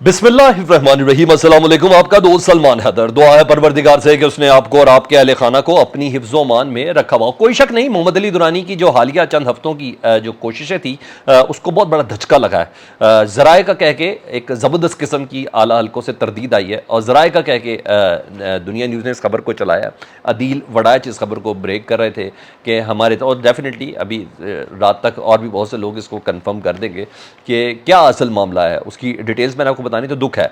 बिस्मिल्लाहिर्रहमानिर्रहीम, अस्सलाम वालेकुम। आपका दोस्त सलमान हैदर। दुआ है परवरदिगार से कि उसने आपको और आपके अहले खाना को अपनी हिफ्ज़ो मान में रखा हुआ। कोई शक नहीं, मोहम्मद अली दुरानी की जो हालिया चंद हफ्तों की जो कोशिशें थी, उसको बहुत बड़ा धचका लगा है। ज़राए का कह के एक ज़बरदस्त किस्म की आला हल्कों से तरदीद आई है, और ज़राए का कह के दुनिया न्यूज़ ने इस खबर को चलाया। अदील वड़ाइच इस खबर को ब्रेक कर रहे थे कि हमारे तो, और डेफिनेटली अभी रात तक और भी बहुत से लोग इसको कन्फर्म कर देंगे कि क्या असल मामला है। उसकी डिटेल्स मैंने आपको बतानी तो दुख है।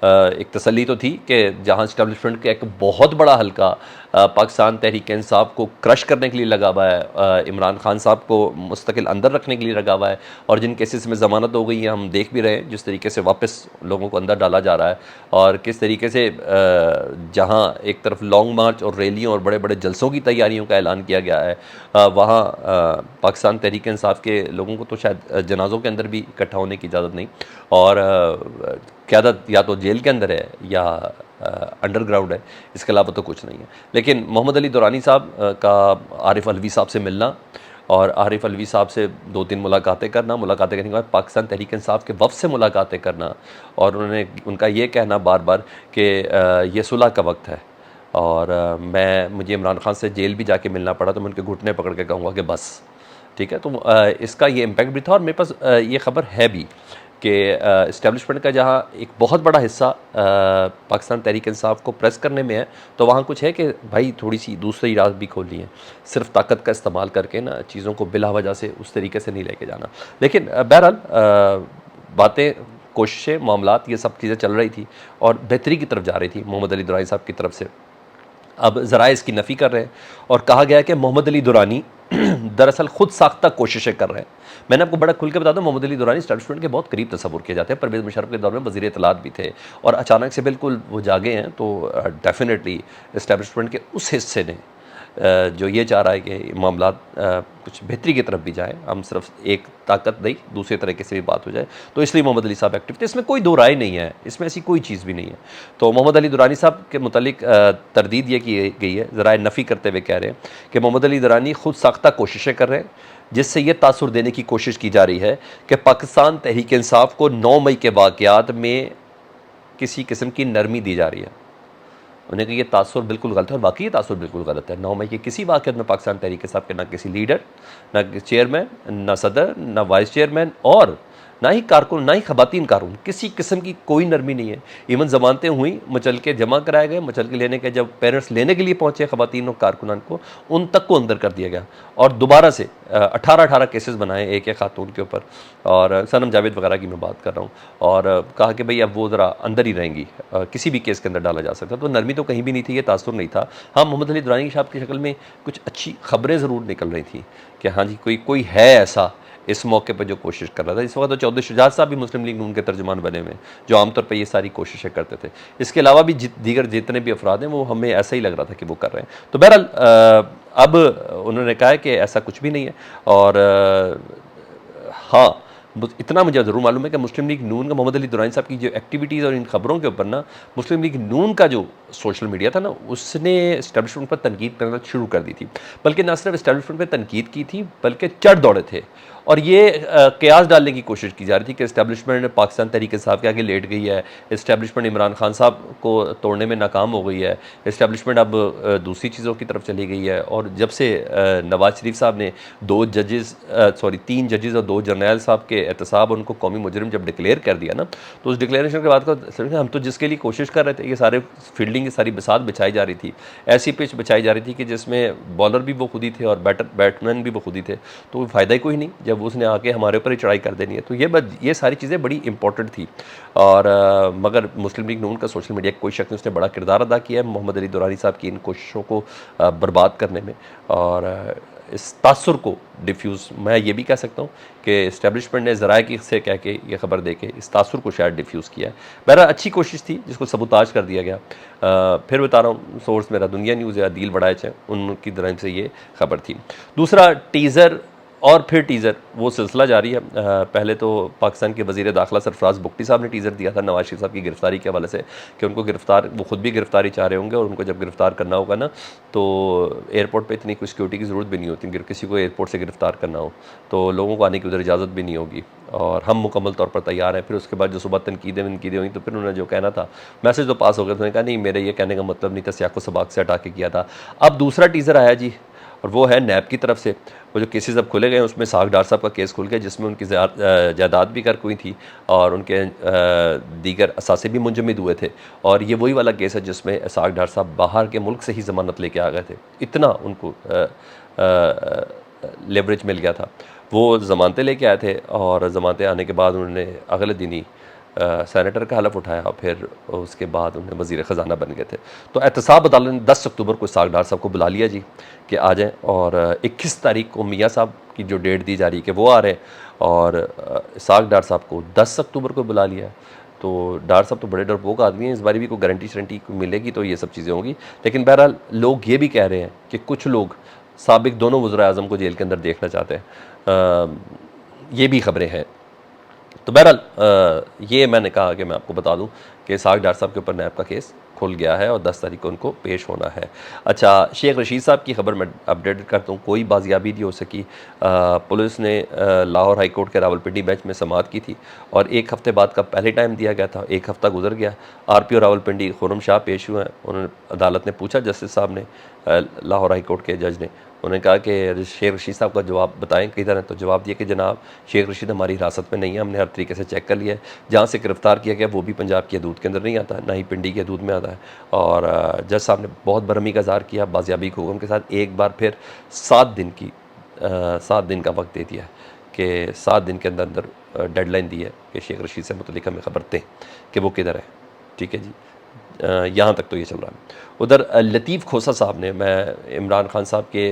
एक तसल्ली तो थी कि जहां इस्टेब्लिशमेंट का एक बहुत बड़ा हल्का पाकिस्तान तहरीक इंसाफ को क्रश करने के लिए लगा हुआ है, इमरान खान साहब को मुस्तकिल अंदर रखने के लिए लगा हुआ है, और जिन केसेस में ज़मानत हो गई है हम देख भी रहे हैं जिस तरीके से वापस लोगों को अंदर डाला जा रहा है, और किस तरीके से जहां एक तरफ लॉन्ग मार्च और रैलियों और बड़े बड़े जलसों की तैयारियों का ऐलान किया गया है, वहाँ पाकिस्तान तहरीक इंसाफ के लोगों को तो शायद जनाजों के अंदर भी इकट्ठा होने की इजाज़त नहीं, और क़यादत या तो जेल के अंदर है या अंडरग्राउंड है, इसके अलावा तो कुछ नहीं है। लेकिन मोहम्मद अली दुरानी साहब का आरिफ अलवी साहब से मिलना, और आरिफ अलवी साहब से 2-3 मुलाकातें करना, मुलाकातें करने के बाद पाकिस्तान तहरीक इंसाफ के वफ़द से मुलाकातें करना, और उन्होंने उनका ये कहना बार बार कि ये सुलह का वक्त है, और मुझे इमरान खान से जेल भी जाके मिलना पड़ा तो मैं उनके घुटने पकड़ के कहूँगा कि बस ठीक है। तो इसका ये इम्पैक्ट भी था, और मेरे पास ये ख़बर है भी कि इस्टेब्लिशमेंट का जहाँ एक बहुत बड़ा हिस्सा पाकिस्तान तहरीक इंसाफ को प्रेस करने में है, तो वहाँ कुछ है कि भाई थोड़ी सी दूसरी राह भी खोलनी है। सिर्फ ताकत का इस्तेमाल करके ना चीज़ों को बिला वजह से उस तरीके से नहीं लेके जाना। लेकिन बहरहाल बातें, कोशिशें, मामलात, ये सब चीज़ें चल रही थी और बेहतरी की तरफ जा रही थी मोहम्मद अली दुरानी साहब की तरफ से। अब ज़राए इसकी नफ़ी कर रहे हैं, और कहा गया है कि मोहम्मद अली दुरानी दरअसल खुद साख्ता कोशिशें कर रहे हैं। मैंने आपको बड़ा खुल के बता दूं, मोहम्मद अली दुरानी एस्टेब्लिशमेंट के बहुत करीब तस्वुर किए जाते हैं। परवेज़ मुशर्रफ के दौर में वज़ीर इत्तलात भी थे, और अचानक से बिल्कुल वो जागे हैं, तो डेफिनेटली एस्टेब्लिशमेंट के उस हिस्से ने जो ये चाह रहा है कि मामला कुछ बेहतरी की तरफ भी जाए, हम सिर्फ एक ताकत नहीं दूसरे तरीके से भी बात हो जाए, तो इसलिए मोहम्मद अली साहब एक्टिव थे। इसमें कोई दो राय नहीं है, इसमें ऐसी कोई चीज़ भी नहीं है। तो मोहम्मद अली दुरानी साहब के मुतालिक तरदीद ये की गई है, ज़राए नफ़ी करते हुए कह रहे हैं कि मोहम्मद अली दुरानी खुद साख्ता कोशिशें कर रहे हैं, जिससे ये तासुर देने की कोशिश की जा रही है कि पाकिस्तान तहरीक इंसाफ को 9 मई के वाक़यात में किसी किस्म की नरमी दी जा रही है। उन्हें कि ये तासुर बिल्कुल गलत है, और बाकी ये तासुर बिल्कुल गलत है। 9 मई के किसी वाक़यात में पाकिस्तान तहरीक इंसाफ के ना किसी लीडर, ना चेयरमैन, ना सदर, ना वाइस चेयरमैन, और ना ही कारकुन, ना ही ख़वातीन कारकुन, किसी किस्म की कोई नरमी नहीं है। इवन ज़मानतें हुई, मुचलके जमा कराए गए, मुचलके लेने के जब पेरेंट्स लेने के लिए पहुँचे ख़वातीन और कारकुनान को, उन तक को अंदर कर दिया गया, और दोबारा से 18-18 केसेस बनाए एक एक खातून के ऊपर, और सनम जावेद वगैरह की मैं बात कर रहा हूँ, और कहा कि भाई अब वो ज़रा अंदर ही रहेंगी, किसी भी केस के अंदर डाला जा सकता। तो नरमी तो कहीं भी नहीं थी, ये तासुर नहीं था। हाँ, मोहम्मद अली दुरानी साहब की शक्ल में कुछ अच्छी खबरें ज़रूर निकल रही थी कि हाँ जी कोई है ऐसा इस मौके पर जो कोशिश कर रहा था। इस वक्त तो चौधरी शुजात साहब भी मुस्लिम लीग नून के तर्जुमान बने हुए, जो आमतौर पर ये सारी कोशिशें करते थे। इसके अलावा भी दीगर जितने भी अफराद हैं, वो हमें ऐसा ही लग रहा था कि वो कर रहे हैं। तो बहरहाल अब उन्होंने कहा है कि ऐसा कुछ भी नहीं है, और हाँ, इतना मुझे ज़रूर मालूम है कि मुस्लिम लीग नून का मोहम्मद अली दुरानी साहब की जो एक्टिविटीज़ और इन खबरों के ऊपर ना, मुस्लिम लीग नून का जो सोशल मीडिया था ना, उसने इस्टेब्लिशमेंट पर तनकीद करना शुरू कर दी थी। बल्कि ना सिर्फ इस्टेब्लिशमेंट पर तनकीद की थी, बल्कि चढ़ दौड़े थे, और ये कयास डालने की कोशिश की जा रही थी कि इस्टेब्लिशमेंट पाकिस्तान तहरीक इंसाफ के आगे लेट गई है, इस्टेब्लिशमेंट इमरान खान साहब को तोड़ने में नाकाम हो गई है, इस्टेब्लिशमेंट अब दूसरी चीज़ों की तरफ चली गई है। और जब से नवाज शरीफ साहब ने 3 जजेस और 2 जर्नैल साहब के एहतसाब, उनको कौमी मुजरिम जब डिक्लेयर कर दिया ना, तो उस डिक्लेरेशन के बाद का हम तो जिसके लिए कोशिश कर रहे थे, ये सारे फील्डिंग की सारी बिसात बिछाई जा रही थी, ऐसी पिच बिछाई जा रही थी कि जिसमें बॉलर भी वो खुद ही थे और बैट्समैन भी वो खुद ही थे, तो फ़ायदा ही कोई नहीं जब उसने आके हमारे ऊपर ही चढ़ाई कर देनी है। तो ये सारी चीज़ें बड़ी इंपॉर्टेंट थी, और मगर मुस्लिम लीग नून का सोशल मीडिया कोई शक नहीं, उसने बड़ा किरदार अदा किया है मोहम्मद अली दुरानी साहब की इन कोशिशों को बर्बाद करने में, और इस तासुर को डिफ्यूज़, मैं ये भी कह सकता हूँ कि इस्टेब्लिशमेंट ने ज़राए की से कह के ये खबर दे के इस तासुर को शायद डिफ्यूज़ किया है। बहरहाल अच्छी कोशिश थी जिसको सबूताज कर दिया गया। फिर बता रहा हूँ, सोर्स मेरा दुनिया न्यूज़ है, अदील वड़ाइच है, उनकी तरफ से ये खबर थी। दूसरा, टीज़र और फिर टीज़र वो सिलसिला जारी है। पहले तो पाकिस्तान के वज़ीर दाखिला सरफराज बुगटी साहब ने टीज़र दिया था नवाज शरीफ साहब की गिरफ्तारी के हवाले से कि उनको गिरफ्तार, वो खुद भी गिरफ्तारी चाह रहे होंगे और उनको जब गिरफ्तार करना होगा ना तो एयरपोर्ट पे इतनी कोई सिक्योरिटी की ज़रूरत भी नहीं होती। किसी को एयरपोर्ट से गिरफ्तार करना हो तो लोगों को आने की उधर इजाज़त भी नहीं होगी और हम मुकम्मल तौर पर तैयार हैं। फिर उसके बाद जो सुबह तनकीदें हुई तो फिर उन्होंने जो कहना था, मैसेज तो पास हो गया, उन्होंने कहा नहीं मेरे ये कहने का मतलब नहीं था, सियाको सबाक से हटा के किया था। अब दूसरा टीज़र आया जी और वो है नैब की तरफ से। वो जो केसेस अब खुले गए उसमें साग डार साहब का केस खुल गया जिसमें उनकी जायदाद भी कर्क हुई थी और उनके दीगर असासे भी मुंजमद हुए थे। और ये वही वाला केस है जिसमें साग डार साहब बाहर के मुल्क से ही ज़मानत लेके आ गए थे, इतना उनको लेवरेज मिल गया था। वो ज़मानतें लेके आए थे और ज़मानतें आने के बाद उन्होंने अगले दिन ही सेनेटर का हलफ उठाया और फिर उसके बाद उन्हें वज़ीर ख़जाना बन गए थे। तो एहतसाब अदालत ने 10 अक्टूबर को साग डार साहब को बुला लिया जी कि आ जाएँ और 21 तारीख को मियाँ साहब की जो डेट दी जा रही है कि वो आ रहे हैं और साग डार साहब को 10 अक्टूबर को बुला लिया। तो डार साहब तो बड़े डरपोक आदमी हैं, इस बारी भी कोई गारंटी शरंटी मिलेगी तो ये सब चीज़ें होंगी। लेकिन बहरहाल लोग ये भी कह रहे हैं कि कुछ लोग साबिक दोनों वज़ीर आज़म को जेल के अंदर देखना चाहते हैं, ये भी ख़बरें हैं। तो बहरहाल ये मैंने कहा कि मैं आपको बता दूं कि साग डार साहब के ऊपर नैब का केस खुल गया है और 10 तारीख को उनको पेश होना है। अच्छा, शेख रशीद साहब की खबर मैं अपडेट करता हूँ, कोई बाजियाबी नहीं हो सकी। पुलिस ने लाहौर हाई कोर्ट के रावलपिंडी बेंच में समाअत की थी और एक हफ़्ते बाद का पहले टाइम दिया गया था, एक हफ़्ता गुजर गया। RPO रावलपिंडी खुर्रम शाह पेश हुए हैं। उन्होंने, अदालत ने पूछा जस्टिस साहब ने, लाहौर हाई कोर्ट के जज ने, उन्होंने कहा कि शेख रशीद साहब का जवाब बताएं किधर है। तो जवाब दिया कि जनाब शेख रशीद हमारी हिरासत में नहीं है, हमने हर तरीके से चेक कर लिया है। जहाँ से गिरफ़्तार किया गया वो भी पंजाब की हदूद के अंदर नहीं आता, ना ही पिंडी की हदूद में आता है। और जज साहब ने बहुत बरहमी का इज़हार किया, बाजियाबी के हुक्म के साथ एक बार फिर 7 दिन का वक्त दे दिया है कि 7 दिन के अंदर अंदर डेडलाइन दी है कि शेख रशीद से मुतल्लिक़ हमें ख़बर दें कि वो किधर है। ठीक है जी, यहाँ तक तो ये चल रहा है। उधर लतीफ़ खोसा साहब ने, मैं इमरान खान साहब के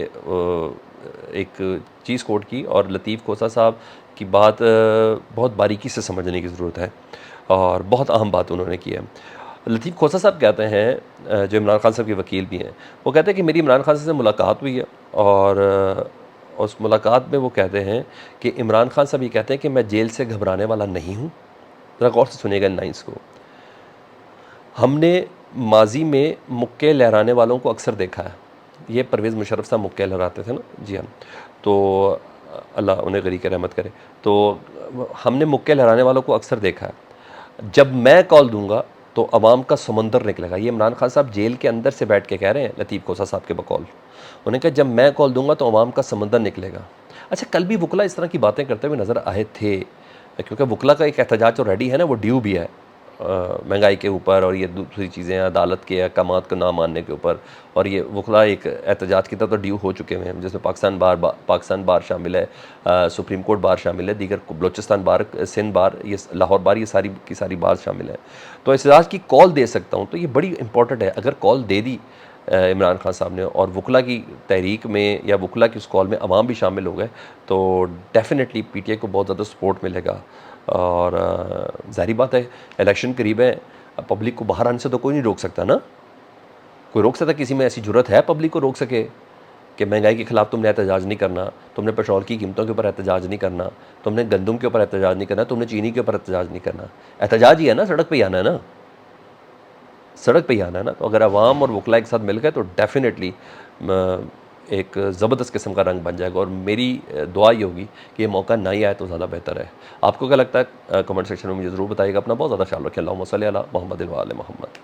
एक चीज़ कोट की और लतीफ़ खोसा साहब की बात बहुत बारीकी से समझने की ज़रूरत है और बहुत अहम बात उन्होंने की है। लतीफ़ खोसा साहब कहते हैं, जो इमरान खान साहब के वकील भी हैं, वो कहते हैं कि मेरी इमरान खान से मुलाकात हुई है और उस मुलाकात में वो कहते हैं कि इमरान खान साहब ये कहते हैं कि मैं जेल से घबराने वाला नहीं हूँ। ज़रा गौर से सुनिएगा इन लाइन्स को। हमने माजी में मुक्के लहराने वालों को अक्सर देखा है। ये परवेज़ मुशर्रफ साहब मुक्के लहराते थे ना, जी हाँ। तो अल्लाह उन्हें गरीक़ रहमत करे। तो हमने मुक्के लहराने वालों को अक्सर देखा है। जब मैं कॉल दूंगा तो अवाम का समंदर निकलेगा। ये इमरान खान साहब जेल के अंदर से बैठ के कह रहे हैं लतीफ़ खोसा साहब के बकौल। उन्होंने कहा जब मैं कॉल दूंगा तो अवाम का समंदर निकलेगा। अच्छा, कल भी वकला इस तरह की बातें करते हुए नज़र आए थे, क्योंकि वकला का एक एहतजाज जो रेडी है ना, वो ड्यू भी है महंगाई के ऊपर और ये दूसरी चीज़ें, अदालत के अहकामात को ना मानने के ऊपर। और ये वकला एक एहतजाज की तरफ तो ड्यू हो चुके हुए हैं, जिसमें पाकिस्तान बार शामिल है, सुप्रीम कोर्ट बार शामिल है, दीगर बलोचिस्तान बार, सिंध बार, ये लाहौर बार, ये सारी की सारी बार शामिल है। तो एहतजाज की कॉल दे सकता हूँ, तो ये बड़ी इंपॉर्टेंट है। अगर कॉल दे दी इमरान खान साहब ने और वकला की तहरीक में या वकला की उस कॉल में अवाम भी शामिल हो गए तो डेफिनेटली PTI को बहुत ज़्यादा सपोर्ट मिलेगा। और ज़ाहिर बात है इलेक्शन करीब है, पब्लिक को बाहर आने से तो कोई नहीं रोक सकता ना। कोई रोक सकता? किसी में ऐसी ज़रूरत है पब्लिक को रोक सके कि महंगाई के ख़िलाफ़ तुमने एहतजाज नहीं करना, तुमने पेट्रोल की कीमतों के ऊपर एहतजाज नहीं करना, तुमने गंदम के ऊपर एहतजाज नहीं करना, तुमने चीनी के ऊपर एहतजाज नहीं करना। एहतजाज ही है ना, सड़क पर ही आना है ना, सड़क पे ही आना है ना। तो अगर अवाम और वकला एक साथ मिल गए तो डेफिनेटली एक ज़बरदस्त किस्म का रंग बन जाएगा। और मेरी दुआ ये होगी कि ये मौका ना ही आए तो ज़्यादा बेहतर है। आपको क्या लगता है कमेंट सेक्शन में मुझे ज़रूर बताइएगा। अपना बहुत ज़्यादा ख्याल रखें। अल्लाहुम्मा सल्ली अला मुहम्मद व आले मुहम्मद।